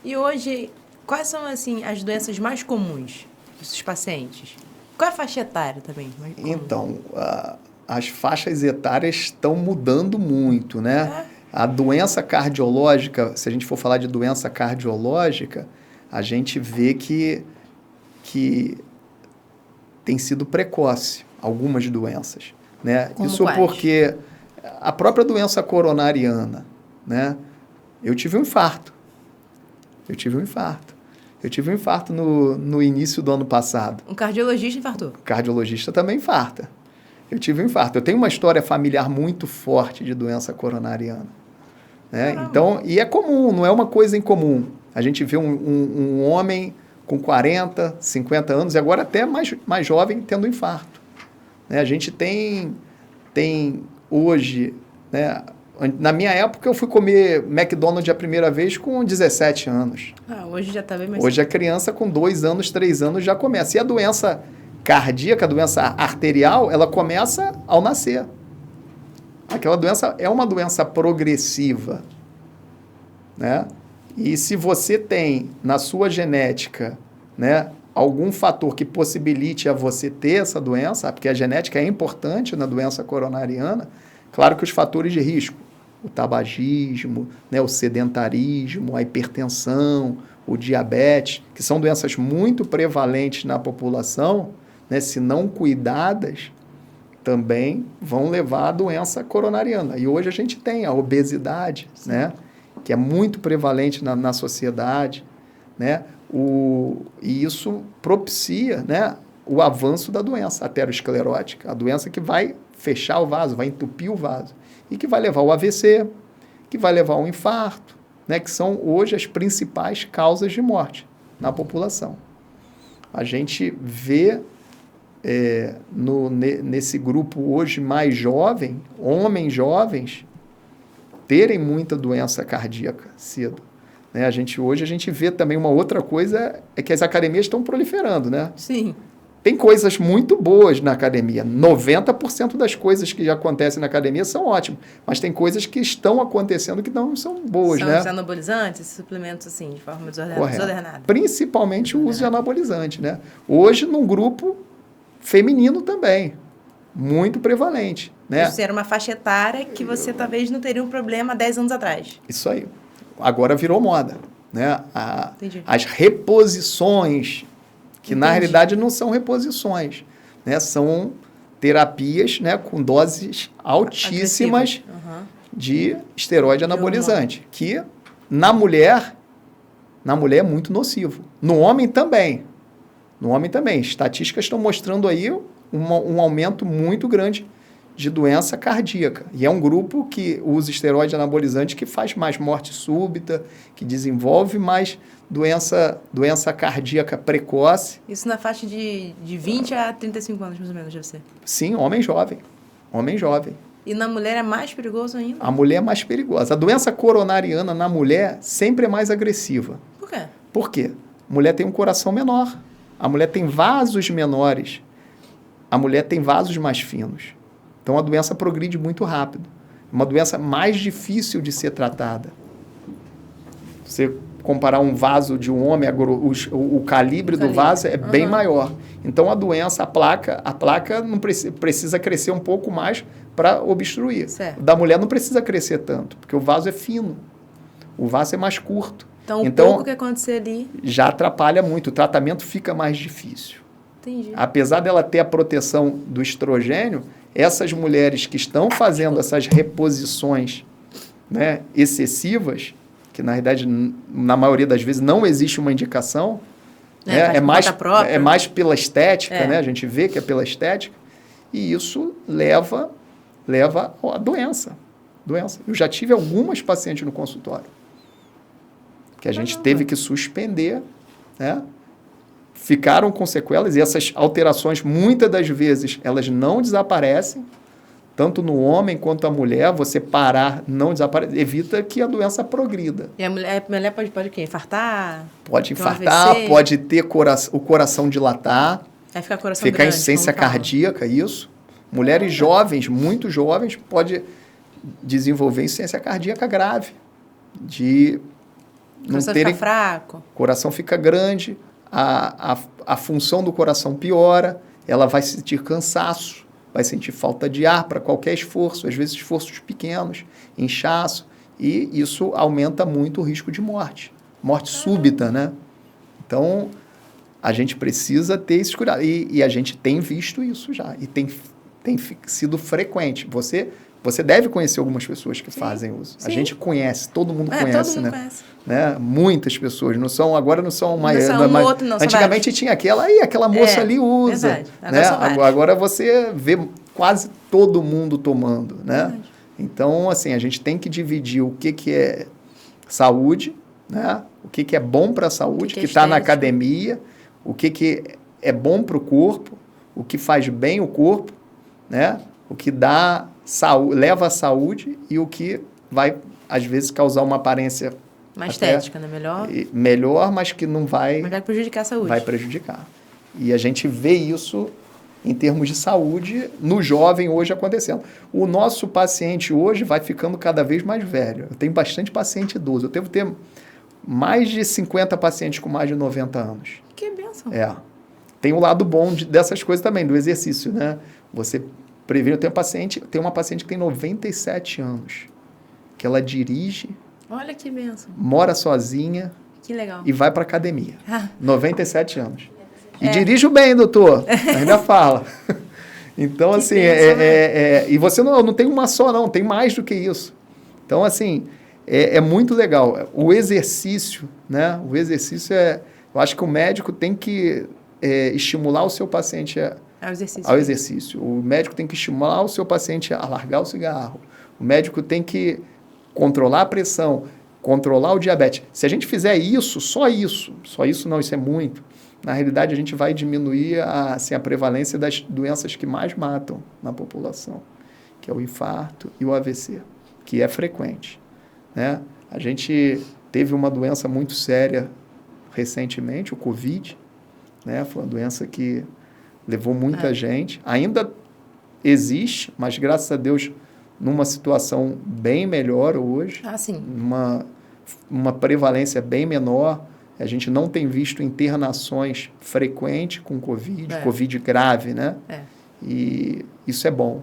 E hoje, quais são, assim, as doenças mais comuns dos pacientes? Qual é a faixa etária também? Então, as faixas etárias estão mudando muito, né? É? A doença cardiológica, se a gente for falar de doença cardiológica, a gente vê que tem sido precoce algumas doenças, né? Como Isso quais? porque a própria doença coronariana, né? Eu tive um infarto. Eu tive um infarto no início do ano passado. Um cardiologista infartou. O cardiologista também infarta. Eu tive um infarto. Eu tenho uma história familiar muito forte de doença coronariana. Né? Então, e é comum, não é uma coisa incomum. A gente vê um homem com 40, 50 anos, e agora até mais jovem, tendo infarto. Né? A gente tem hoje, né? Na minha época, eu fui comer McDonald's a primeira vez com 17 anos. Hoje já está bem mais... Hoje a criança com 2 anos, 3 anos já começa. E a doença cardíaca, a doença arterial, ela começa ao nascer. Aquela doença é uma doença progressiva, né? E se você tem na sua genética, né, algum fator que possibilite a você ter essa doença, porque a genética é importante na doença coronariana, claro que os fatores de risco, o tabagismo, né, o sedentarismo, a hipertensão, o diabetes, que são doenças muito prevalentes na população, né, se não cuidadas, também vão levar à doença coronariana. E hoje a gente tem a obesidade, né, que é muito prevalente na sociedade, né, e isso propicia, né, o avanço da doença aterosclerótica, a doença que vai fechar o vaso, vai entupir o vaso, e que vai levar ao AVC, que vai levar ao infarto, né, que são hoje as principais causas de morte na população. A gente vê nesse grupo hoje mais jovem, homens jovens, terem muita doença cardíaca cedo. Né? Hoje a gente vê também uma outra coisa, é que as academias estão proliferando, né? Sim. Tem coisas muito boas na academia. 90% das coisas que já acontecem na academia são ótimas. Mas tem coisas que estão acontecendo que não são boas, são né? Os anabolizantes, suplementos, assim, de forma desordenada. Principalmente o uso de anabolizante, né? Hoje, num grupo feminino também. Muito prevalente, né? Isso era uma faixa etária que você talvez não teria um problema há 10 anos atrás. Isso aí. Agora virou moda, né? As reposições, que na realidade não são reposições, né? São terapias, né, com doses altíssimas de esteroide anabolizante, que na mulher é muito nocivo. No homem também. Estatísticas estão mostrando aí um aumento muito grande de doença cardíaca. E é um grupo que usa esteroide anabolizante que faz mais morte súbita, que desenvolve mais doença cardíaca precoce. Isso na faixa de 20 a 35 anos, mais ou menos, deve ser. Sim, homem jovem. E na mulher é mais perigoso ainda? A mulher é mais perigosa. A doença coronariana na mulher sempre é mais agressiva. Por quê? Por quê? A mulher tem um coração menor. A mulher tem vasos menores. A mulher tem vasos mais finos. Então, a doença progride muito rápido. É uma doença mais difícil de ser tratada. Você comparar um vaso de um homem, o calibre do vaso é bem maior. Então, a doença, a placa não precisa crescer um pouco mais para obstruir. Certo. Da mulher não precisa crescer tanto, porque o vaso é fino. O vaso é mais curto. Então, pouco que acontecer ali... já atrapalha muito. O tratamento fica mais difícil. Entendi. Apesar dela ter a proteção do estrogênio, essas mulheres que estão fazendo essas reposições, né, excessivas, que na verdade, na maioria das vezes, não existe uma indicação, né, é mais pela estética, né, a gente vê que é pela estética, e isso leva à doença. Eu já tive algumas pacientes no consultório, que a gente teve que suspender, né? Ficaram com sequelas, e essas alterações, muitas das vezes, elas não desaparecem, tanto no homem quanto a mulher. Você parar, não desaparece, evita que a doença progrida. E a mulher pode o quê? Infartar? Pode infartar, pode ter o coração dilatar, Aí fica coração ficar em insuficiência cardíaca, isso. Mulheres jovens, muito jovens, pode desenvolver insuficiência cardíaca grave, de O coração fica fraco. O coração fica grande, a função do coração piora, ela vai sentir cansaço, vai sentir falta de ar para qualquer esforço, às vezes esforços pequenos, inchaço, e isso aumenta muito o risco de morte súbita, né? Então, a gente precisa ter esse cuidado. E a gente tem visto isso já, e tem sido frequente. Você deve conhecer algumas pessoas que fazem uso. Sim. A gente conhece, todo mundo conhece, todo mundo né? Conhece. Né? Muitas pessoas, agora não são mais... outro, não, antigamente tinha aquela moça ali usa. Verdade. Né? Agora você vê quase todo mundo tomando, né? Verdade. Então, assim, a gente tem que dividir o que é saúde, né? O que é bom para a saúde, que está na academia, o que é bom para o corpo, o que faz bem o corpo, né? O que dá saúde, leva à saúde e o que vai, às vezes, causar uma aparência mais estética, né? Melhor, mas que não vai... Mas vai prejudicar a saúde. Vai prejudicar. E a gente vê isso em termos de saúde no jovem hoje acontecendo. O nosso paciente hoje vai ficando cada vez mais velho. Eu tenho bastante paciente idoso. Eu devo ter mais de 50 pacientes com mais de 90 anos. Que bênção. Tem o lado bom dessas coisas também, do exercício, né? Você previne. Tem uma paciente que tem 97 anos, que ela dirige. Olha que bênção. Mora sozinha. Que legal. E vai para academia. 97 anos. E dirijo bem, doutor. Ainda fala. Então, que assim, e você não tem uma só, não. Tem mais do que isso. Então, assim, é muito legal. O exercício, né? O exercício eu acho que o médico tem que estimular o seu paciente ao exercício. O médico tem que estimular o seu paciente a largar o cigarro. O médico tem que controlar a pressão, controlar o diabetes. Se a gente fizer isso, só isso não, isso é muito. Na realidade, a gente vai diminuir a prevalência das doenças que mais matam na população, que é o infarto e o AVC, que é frequente, né? A gente teve uma doença muito séria recentemente, o Covid, né? Foi uma doença que levou muita gente. Ainda existe, mas graças a Deus, numa situação bem melhor hoje. Sim. Uma prevalência bem menor. A gente não tem visto internações frequentes com Covid, Covid grave, né? E isso é bom.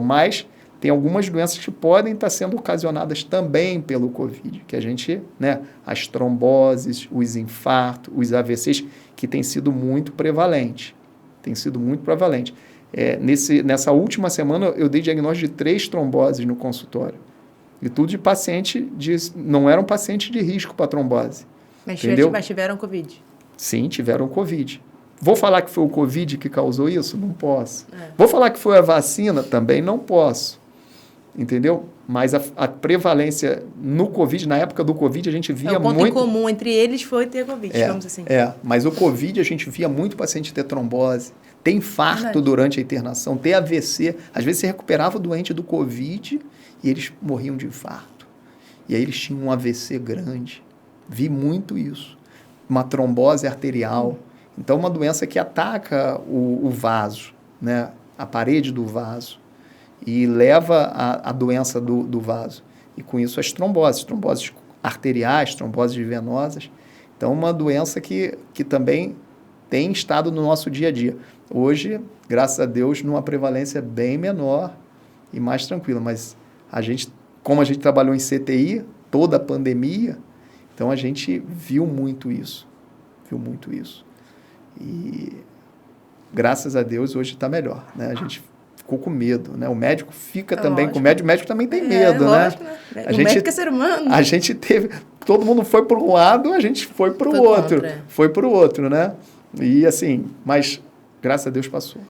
Mas tem algumas doenças que podem estar sendo ocasionadas também pelo Covid, que a gente, né? As tromboses, os infartos, os AVCs, que tem sido muito prevalente. Nessa última semana, eu dei diagnóstico de 3 tromboses no consultório. E tudo de paciente, não eram pacientes de risco para trombose. Mas tiveram Covid? Sim, tiveram Covid. Vou falar que foi o Covid que causou isso? Não posso. Vou falar que foi a vacina? Também não posso. Entendeu? Mas a prevalência no Covid, na época do Covid, a gente via muito... O ponto em comum entre eles foi ter Covid, digamos assim. Mas o Covid, a gente via muito paciente ter trombose, ter infarto durante a internação, ter AVC. Às vezes você recuperava o doente do Covid e eles morriam de infarto. E aí eles tinham um AVC grande. Vi muito isso. Uma trombose arterial. Então, uma doença que ataca o vaso, né? A parede do vaso, e leva a doença do vaso. E com isso as tromboses arteriais, tromboses venosas. Então, uma doença que também tem estado no nosso dia a dia. Hoje, graças a Deus, numa prevalência bem menor e mais tranquila. Mas como a gente trabalhou em CTI, toda a pandemia, então a gente viu muito isso. E graças a Deus hoje está melhor, né? A gente ficou com medo, né? O médico fica também com medo, o médico também tem medo, lógico, né? O médico é ser humano. A gente todo mundo foi para um lado, a gente foi para o outro. Foi para o outro, né? E assim, mas graças a Deus passou.